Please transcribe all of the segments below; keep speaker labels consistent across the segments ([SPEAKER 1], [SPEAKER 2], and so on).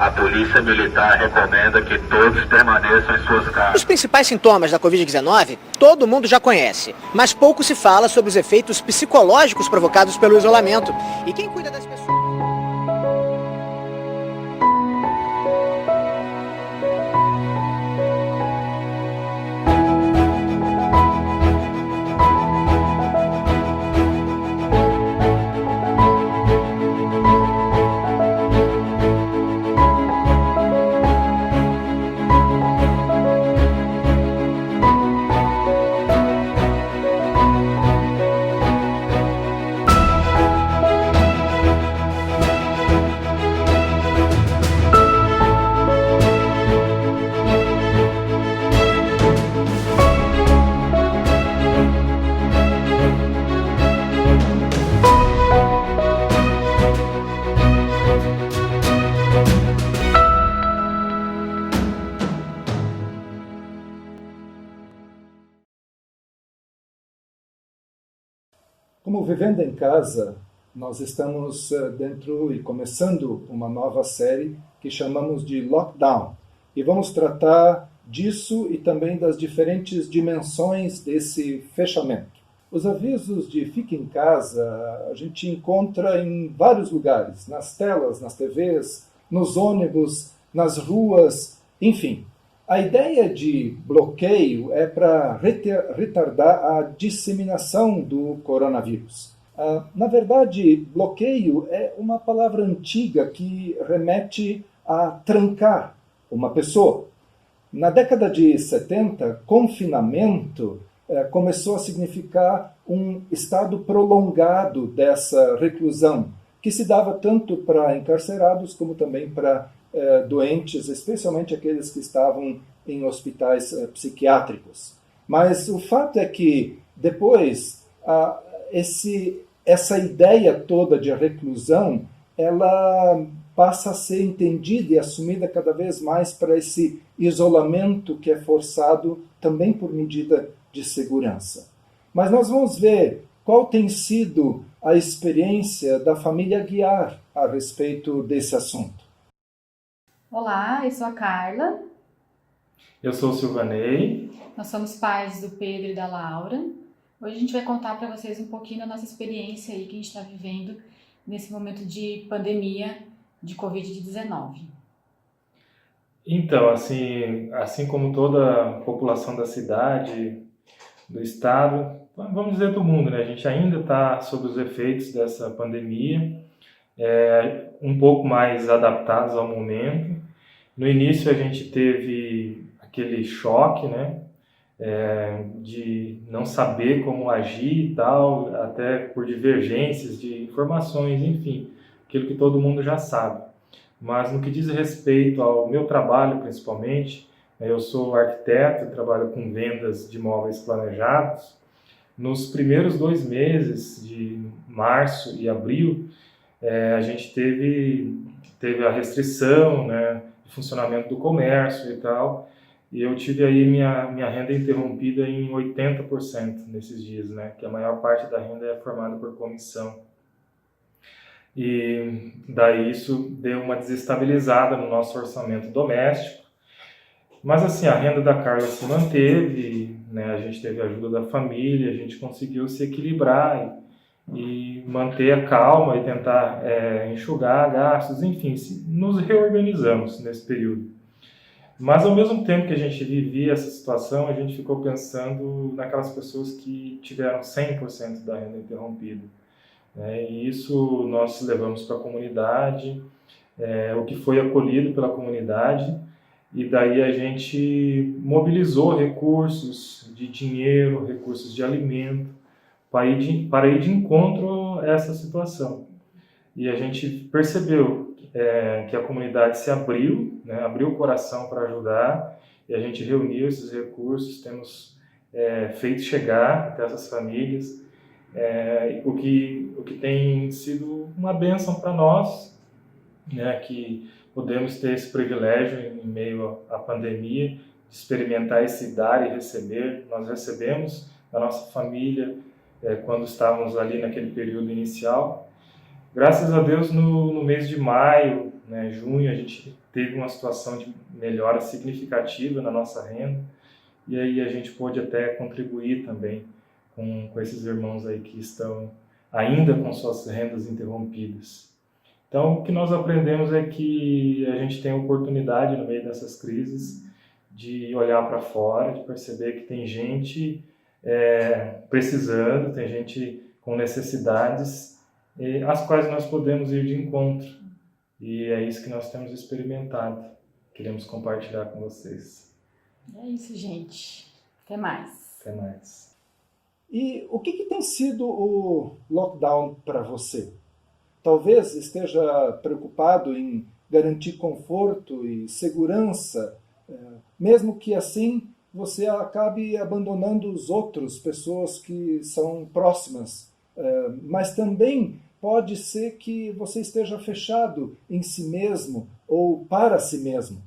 [SPEAKER 1] A polícia militar recomenda que todos permaneçam em suas casas.
[SPEAKER 2] Os principais sintomas da Covid-19 todo mundo já conhece, mas pouco se fala sobre os efeitos psicológicos provocados pelo isolamento. E quem cuida das pessoas?
[SPEAKER 3] Como Vivendo em Casa, nós estamos dentro e começando uma nova série que chamamos de Lockdown. E vamos tratar disso e também das diferentes dimensões desse fechamento. Os avisos de fique em casa a gente encontra em vários lugares, nas telas, nas TVs, nos ônibus, nas ruas, enfim. A ideia de bloqueio é para retardar a disseminação do coronavírus. Na verdade, bloqueio é uma palavra antiga que remete a trancar uma pessoa. Na década de 70, confinamento começou a significar um estado prolongado dessa reclusão, que se dava tanto para encarcerados como também para doentes, especialmente aqueles que estavam em hospitais psiquiátricos. Mas o fato é que depois essa ideia toda de reclusão, ela passa a ser entendida e assumida cada vez mais para esse isolamento que é forçado também por medida de segurança. Mas nós vamos ver qual tem sido a experiência da família Guiar a respeito desse assunto.
[SPEAKER 4] Olá, eu sou a Carla.
[SPEAKER 5] Eu sou o Silvanei.
[SPEAKER 4] Nós somos pais do Pedro e da Laura. Hoje a gente vai contar para vocês um pouquinho da nossa experiência aí que a gente está vivendo nesse momento de pandemia de Covid-19.
[SPEAKER 5] Então, assim como toda a população da cidade, do estado, vamos dizer do mundo, né? A gente ainda está sob os efeitos dessa pandemia, um pouco mais adaptados ao momento. No início a gente teve aquele choque, né? De não saber como agir e tal, até por divergências de informações, enfim, aquilo que todo mundo já sabe. Mas no que diz respeito ao meu trabalho, principalmente, eu sou arquiteto, trabalho com vendas de móveis planejados. Nos primeiros 2 meses, de março e abril, a gente teve a restrição, né, de funcionamento do comércio e tal, e eu tive aí minha renda interrompida em 80% nesses dias, né, que a maior parte da renda é formada por comissão. E daí isso deu uma desestabilizada no nosso orçamento doméstico. Mas assim, a renda da Carla se manteve, né, a gente teve a ajuda da família, a gente conseguiu se equilibrar e manter a calma e tentar enxugar gastos, enfim, nos reorganizamos nesse período. Mas ao mesmo tempo que a gente vivia essa situação, a gente ficou pensando naquelas pessoas que tiveram 100% da renda interrompida. E isso nós levamos para a comunidade, o que foi acolhido pela comunidade, e daí a gente mobilizou recursos de dinheiro, recursos de alimento, para ir de encontro a essa situação. E a gente percebeu que a comunidade se abriu, né, abriu o coração para ajudar, e a gente reuniu esses recursos, temos feito chegar até essas famílias, o que tem sido uma bênção para nós, né, que podemos ter esse privilégio em meio à pandemia, de experimentar esse dar e receber. Nós recebemos da nossa família quando estávamos ali naquele período inicial. Graças a Deus, no mês de maio, né, junho, a gente teve uma situação de melhora significativa na nossa renda, e aí a gente pôde até contribuir também com esses irmãos aí que estão ainda com suas rendas interrompidas. Então, o que nós aprendemos é que a gente tem a oportunidade, no meio dessas crises, de olhar para fora, de perceber que tem gente precisando, tem gente com necessidades, às quais nós podemos ir de encontro. E é isso que nós temos experimentado. Queremos compartilhar com vocês.
[SPEAKER 4] É isso, gente. Até mais.
[SPEAKER 5] Até mais.
[SPEAKER 3] E o que tem sido o lockdown para você? Talvez esteja preocupado em garantir conforto e segurança, mesmo que assim você acabe abandonando os outros, pessoas que são próximas. Mas também pode ser que você esteja fechado em si mesmo ou para si mesmo.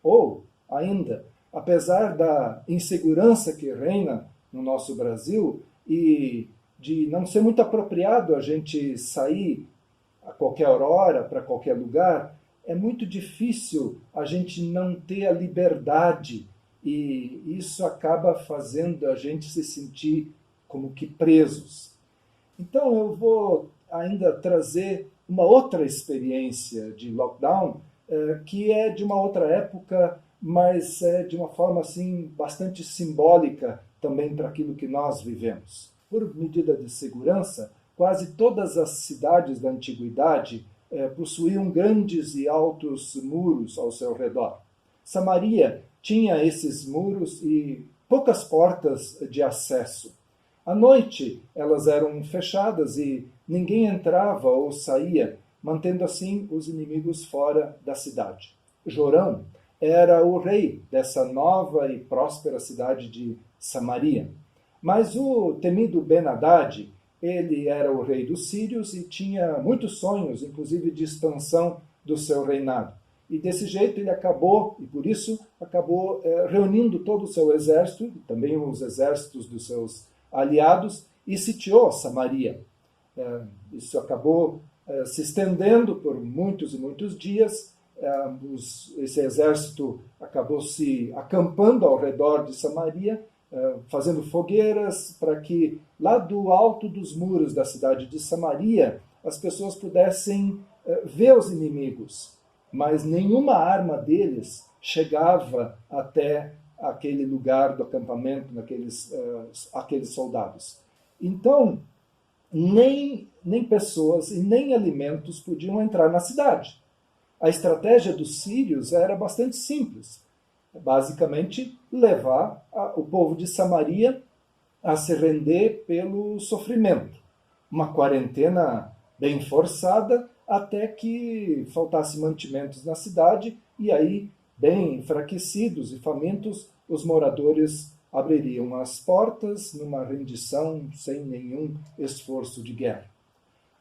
[SPEAKER 3] Ou, ainda, apesar da insegurança que reina no nosso Brasil e de não ser muito apropriado a gente sair a qualquer hora, para qualquer lugar, é muito difícil a gente não ter a liberdade e isso acaba fazendo a gente se sentir como que presos. Então eu vou ainda trazer uma outra experiência de lockdown, que é de uma outra época, mas é de uma forma assim bastante simbólica também para aquilo que nós vivemos. Por medida de segurança, quase todas as cidades da antiguidade possuíam grandes e altos muros ao seu redor. Samaria tinha esses muros e poucas portas de acesso. À noite, elas eram fechadas e ninguém entrava ou saía, mantendo assim os inimigos fora da cidade. Jorão era o rei dessa nova e próspera cidade de Samaria. Mas o temido Ben-Hadad, ele era o rei dos sírios e tinha muitos sonhos, inclusive de expansão do seu reinado. E desse jeito ele acabou, e por isso acabou reunindo todo o seu exército, também os exércitos dos seus aliados, e sitiou Samaria. Isso acabou se estendendo por muitos e muitos dias. Esse exército acabou se acampando ao redor de Samaria, fazendo fogueiras para que lá do alto dos muros da cidade de Samaria as pessoas pudessem ver os inimigos, mas nenhuma arma deles chegava até aquele lugar do acampamento, aqueles soldados. Então, nem pessoas e nem alimentos podiam entrar na cidade. A estratégia dos sírios era bastante simples. Basicamente, levar o povo de Samaria a se render pelo sofrimento. Uma quarentena bem forçada até que faltasse mantimentos na cidade e aí, bem enfraquecidos e famintos, os moradores abririam as portas numa rendição sem nenhum esforço de guerra.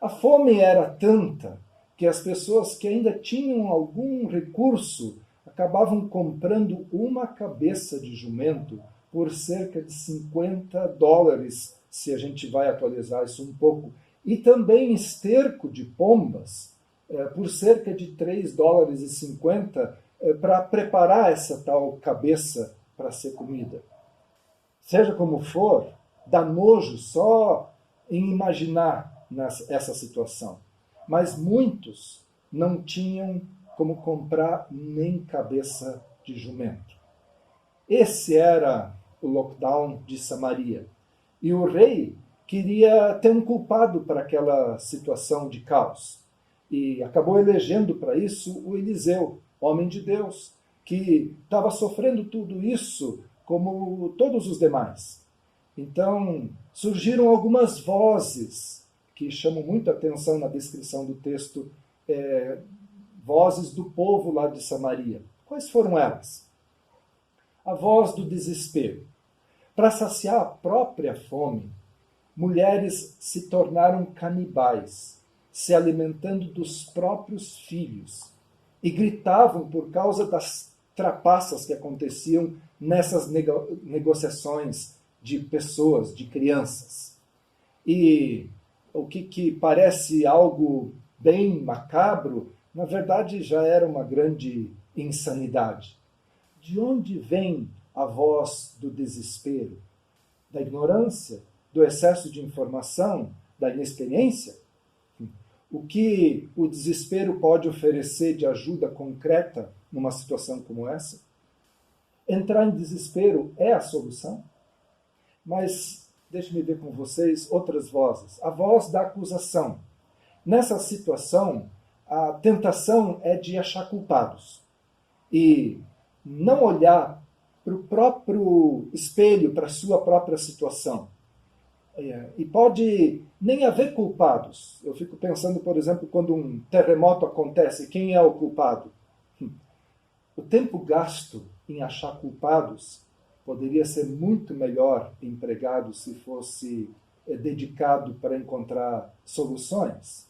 [SPEAKER 3] A fome era tanta que as pessoas que ainda tinham algum recurso acabavam comprando uma cabeça de jumento por cerca de $50, se a gente vai atualizar isso um pouco, e também esterco de pombas por cerca de $3,50 para preparar essa tal cabeça para ser comida. Seja como for, dá nojo só em imaginar essa situação. Mas muitos não tinham como comprar nem cabeça de jumento. Esse era o lockdown de Samaria. E o rei queria ter um culpado para aquela situação de caos. E acabou elegendo para isso o Eliseu, homem de Deus, que estava sofrendo tudo isso como todos os demais. Então, surgiram algumas vozes que chamam muita atenção na descrição do texto, vozes do povo lá de Samaria. Quais foram elas? A voz do desespero. Para saciar a própria fome, mulheres se tornaram canibais, se alimentando dos próprios filhos, e gritavam por causa das trapaças que aconteciam nessas negociações de pessoas, de crianças. E o que parece algo bem macabro, na verdade, já era uma grande insanidade. De onde vem a voz do desespero? Da ignorância? Do excesso de informação? Da inexperiência? O que o desespero pode oferecer de ajuda concreta numa situação como essa? Entrar em desespero é a solução? Mas deixe-me ver com vocês outras vozes. A voz da acusação. Nessa situação, a tentação é de achar culpados e não olhar para o próprio espelho, para a sua própria situação. E pode nem haver culpados. Eu fico pensando, por exemplo, quando um terremoto acontece, quem é o culpado? O tempo gasto em achar culpados poderia ser muito melhor empregado se fosse dedicado para encontrar soluções.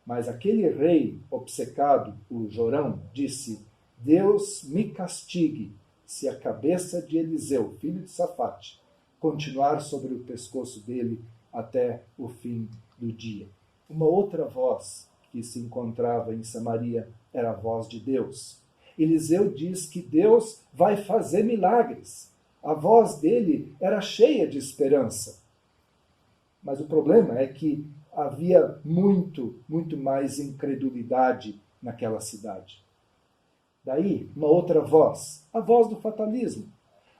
[SPEAKER 3] Mas aquele rei obcecado, o Jorão, disse: Deus me castigue se a cabeça de Eliseu, filho de Safate, continuar sobre o pescoço dele até o fim do dia. Uma outra voz que se encontrava em Samaria era a voz de Deus. Eliseu diz que Deus vai fazer milagres. A voz dele era cheia de esperança. Mas o problema é que havia muito mais incredulidade naquela cidade. Daí, uma outra voz, a voz do fatalismo.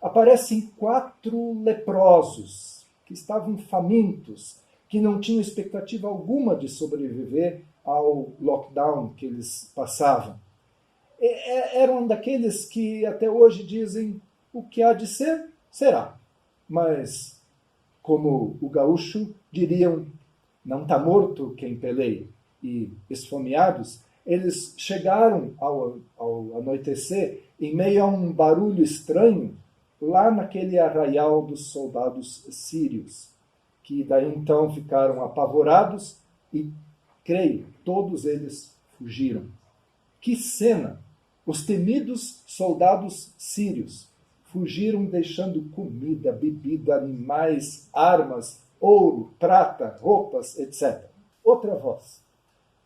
[SPEAKER 3] Aparecem 4 leprosos que estavam famintos, que não tinham expectativa alguma de sobreviver ao lockdown que eles passavam. Eram daqueles que até hoje dizem: o que há de ser, será. Mas, como o gaúcho diriam, não está morto quem peleia. E, esfomeados, eles chegaram ao anoitecer em meio a um barulho estranho, lá naquele arraial dos soldados sírios, que daí então ficaram apavorados e, creio, todos eles fugiram. Que cena! Os temidos soldados sírios fugiram deixando comida, bebida, animais, armas, ouro, prata, roupas, etc. Outra voz,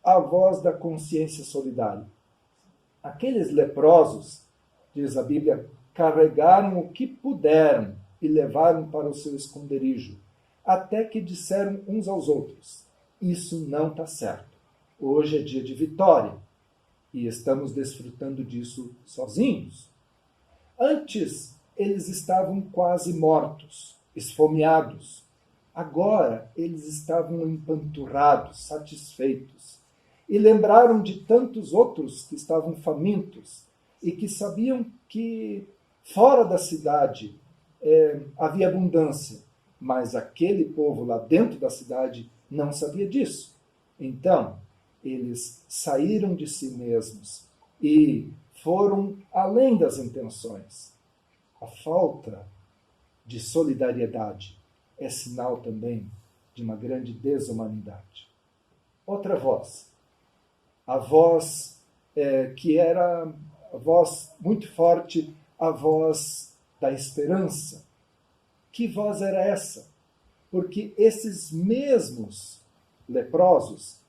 [SPEAKER 3] a voz da consciência solidária. Aqueles leprosos, diz a Bíblia, carregaram o que puderam e levaram para o seu esconderijo, até que disseram uns aos outros: isso não está certo. Hoje é dia de vitória e estamos desfrutando disso sozinhos. Antes, eles estavam quase mortos, esfomeados. Agora, eles estavam empanturrados, satisfeitos. E lembraram de tantos outros que estavam famintos e que sabiam que fora da cidade havia abundância, mas aquele povo lá dentro da cidade não sabia disso. Então, eles saíram de si mesmos e foram além das intenções. A falta de solidariedade é sinal também de uma grande desumanidade. Outra voz, a voz que era a voz muito forte, a voz da esperança. Que voz era essa? Porque esses mesmos leprosos,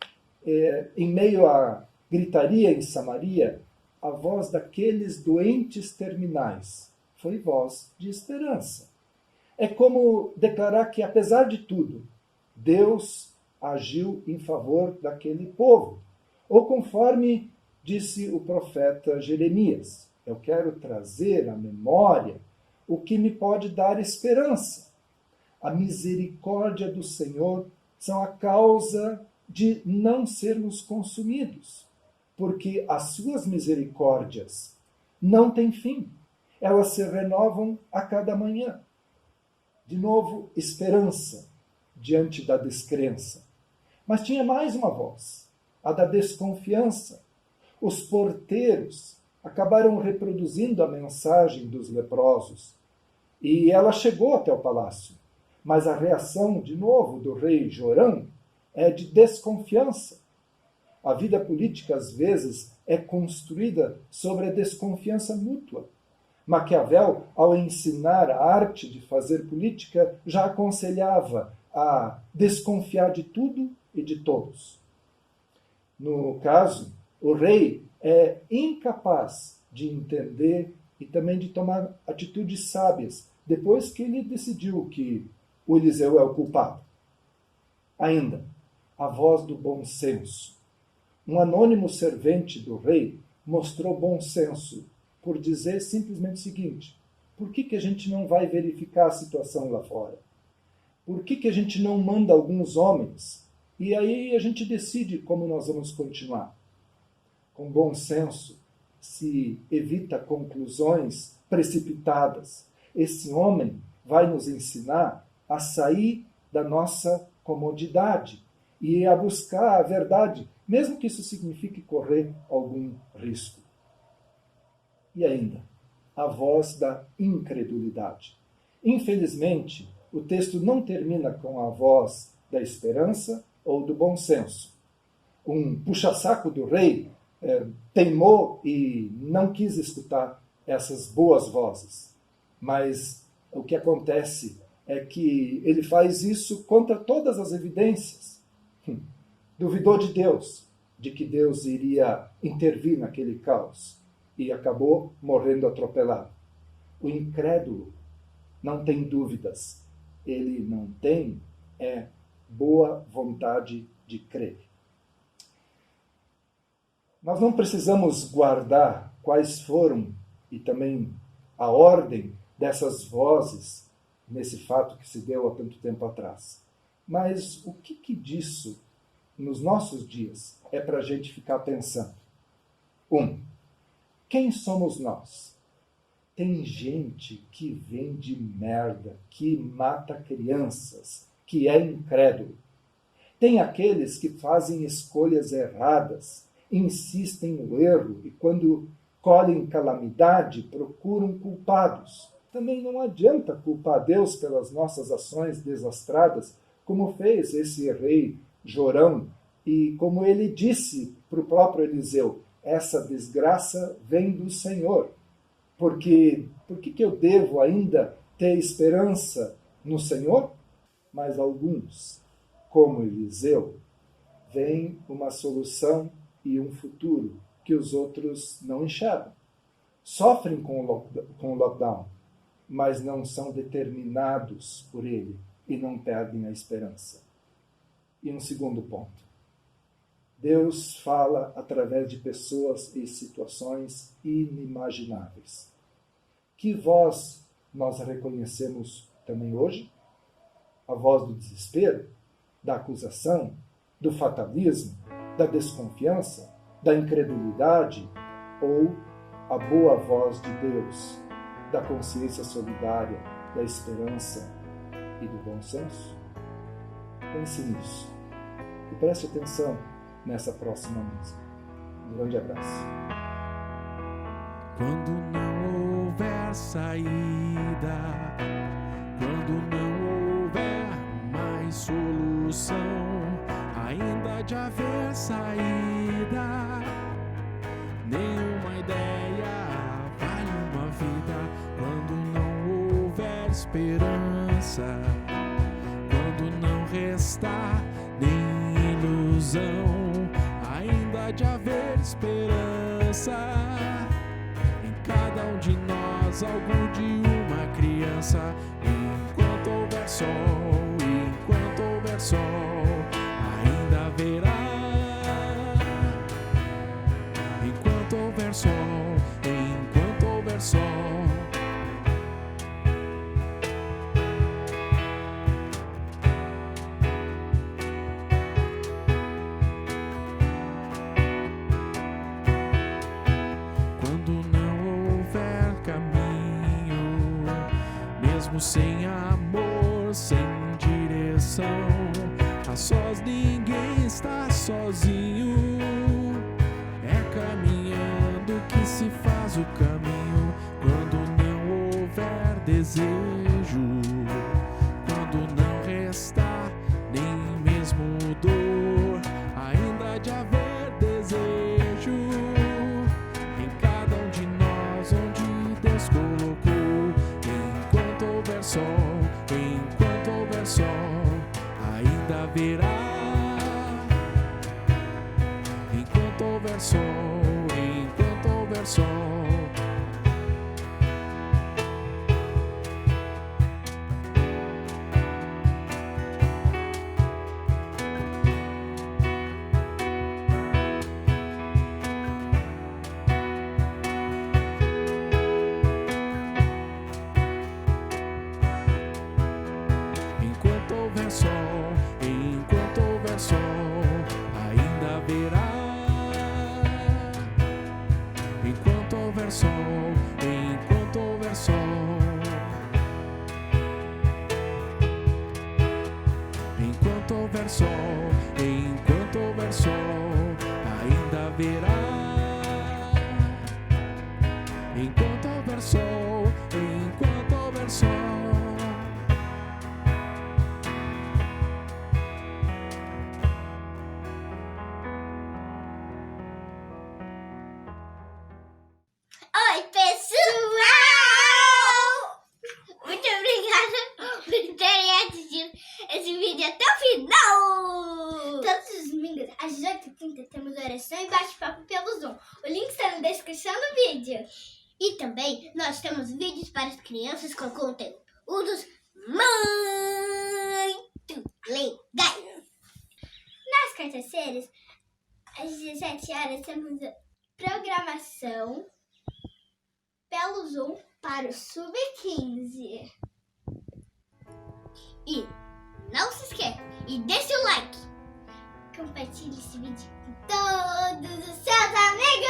[SPEAKER 3] em meio à gritaria em Samaria, a voz daqueles doentes terminais foi voz de esperança. É como declarar que, apesar de tudo, Deus agiu em favor daquele povo. Ou conforme disse o profeta Jeremias: eu quero trazer à memória o que me pode dar esperança. A misericórdia do Senhor são a causa de não sermos consumidos, porque as suas misericórdias não têm fim. Elas se renovam a cada manhã. De novo, esperança diante da descrença. Mas tinha mais uma voz, a da desconfiança. Os porteiros acabaram reproduzindo a mensagem dos leprosos, e ela chegou até o palácio. Mas a reação, de novo, do rei Jorão é de desconfiança. A vida política, às vezes, é construída sobre a desconfiança mútua. Maquiavel, ao ensinar a arte de fazer política, já aconselhava a desconfiar de tudo e de todos. No caso, O rei é incapaz de entender e também de tomar atitudes sábias, depois que ele decidiu que o Eliseu é o culpado. Ainda, a voz do bom senso. Um anônimo servente do rei mostrou bom senso por dizer simplesmente o seguinte: por que a gente não vai verificar a situação lá fora? Por que a gente não manda alguns homens? E aí a gente decide como nós vamos continuar. Com bom senso, se evita conclusões precipitadas. Esse homem vai nos ensinar a sair da nossa comodidade e a buscar a verdade, mesmo que isso signifique correr algum risco. E ainda, a voz da incredulidade. Infelizmente, o texto não termina com a voz da esperança ou do bom senso. Um puxa-saco do rei teimou e não quis escutar essas boas vozes. Mas o que acontece é que ele faz isso contra todas as evidências. Duvidou de Deus, de que Deus iria intervir naquele caos, e acabou morrendo atropelado. O incrédulo não tem dúvidas, ele não tem boa vontade de crer. Nós não precisamos guardar quais foram e também a ordem dessas vozes nesse fato que se deu há tanto tempo atrás. Mas o que disso, nos nossos dias, é para a gente ficar pensando? Quem somos nós? Tem gente que vende merda, que mata crianças, que é incrédulo. Tem aqueles que fazem escolhas erradas, insistem no erro e, quando colhem calamidade, procuram culpados. Também não adianta culpar Deus pelas nossas ações desastradas, como fez esse rei Jorão, e como ele disse para o próprio Eliseu: essa desgraça vem do Senhor. Por que eu devo ainda ter esperança no Senhor? Mas alguns, como Eliseu, veem uma solução e um futuro que os outros não enxergam. Sofrem com o lockdown, mas não são determinados por ele e não perdem a esperança. E um segundo ponto. Deus fala através de pessoas e situações inimagináveis. Que voz nós reconhecemos também hoje? A voz do desespero, da acusação, do fatalismo, da desconfiança, da incredulidade, ou a boa voz de Deus, da consciência solidária, da esperança e do bom senso? Pense nisso e preste atenção nessa próxima música. Um grande abraço.
[SPEAKER 6] Quando não houver saída, quando não houver mais solução, ainda de haver saída, nenhuma ideia vale uma vida. Quando não houver esperança, quando não restar nem ilusão, ainda de haver esperança. Em cada um de nós, algo de uma criança. Enquanto houver sol, enquanto houver sol, ainda haverá. Enquanto houver sol, enquanto houver sol. Mesmo sem amor, sem direção, a sós ninguém está sozinho. É caminhando que se faz o caminho. Quando não houver desejo, quando não restar nem mesmo dor, ainda de haver desejo em cada um de nós, onde Deus colocou. Enquanto houver sol, ainda haverá. Enquanto houver sol. sol. Enquanto houver sol, enquanto houver sol, ainda haverá. Enquanto houver sol, enquanto houver sol. Enquanto houver sol, enquanto houver sol, ainda haverá. Enquanto houver sol, enquanto houver sol.
[SPEAKER 7] Oi, pessoal! Muito obrigada por terem assistido esse vídeo até o final! Todos os domingos, às 18h30, temos oração e bate-papo pelo Zoom. O link está na descrição do vídeo. E também, nós temos vídeos para as crianças com conteúdos muito legais. Nas quartas-feiras, às 17 horas, temos a programação pelo Zoom para o Sub-15. E não se esqueça, e deixe o like. Compartilhe esse vídeo com todos os seus amigos.